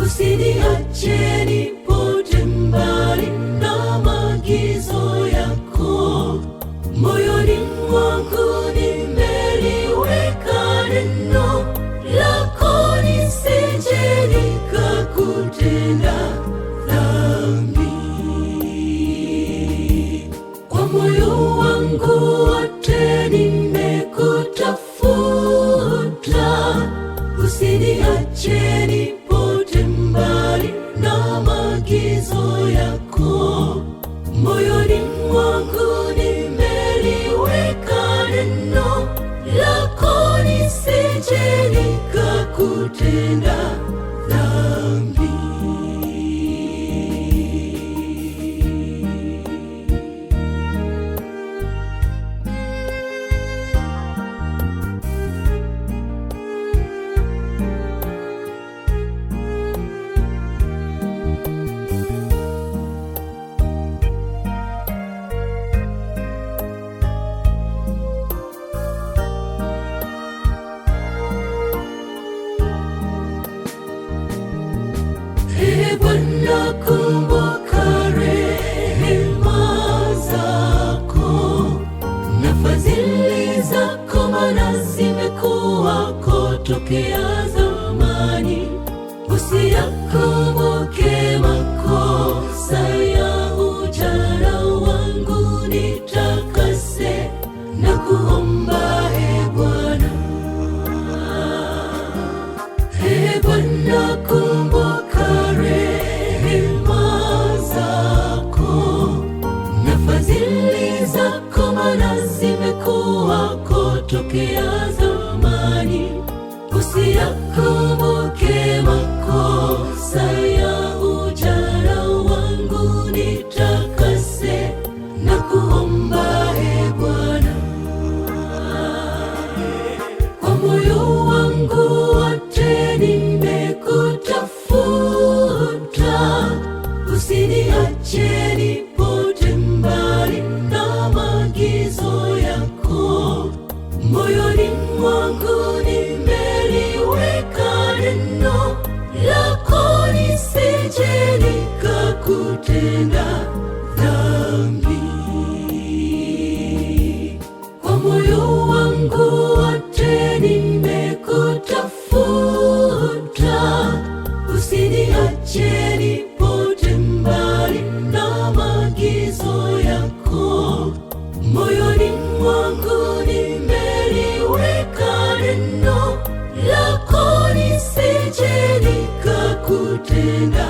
usiniache nipote mbali na maagizo yako. Moyoni mwangu nimeliweka neno lako, nisije nikakutenda dhambi. Kwa moyo wangu wote nimekutafuta, usiniache nipote mbali na maagizo yako. Moyoni mwangu nimeliweka neno lako, nisije nikakutenda dhambi. Ee Bwana, kumbuka rehema zako na fadhili zako, maana zimekuwako tokea zamani. Usiyakumbuke makosa ya ujana wangu, nitakase na kuomba, Ee Bwana. Ee Bwana, kumbuka rehema zako na fadhili zako, maana zimekuwako tokea zamani. Usiyakumbuke makosa ya ujana wangu, nitakase na kuomba, Ee Bwana. Kwa moyo wangu wote nimekutafuta, usiniache nipote mbali na maagizo yako. Moyoni mwangu nimeliweka neno lako, nisije nikakutenda dhambi. Kwa moyo wangu wote nimekutafuta, usiniache nipote mbali na maagizo yako. Moyoni mwangu nimeliweka neno lako, nisije nikakutenda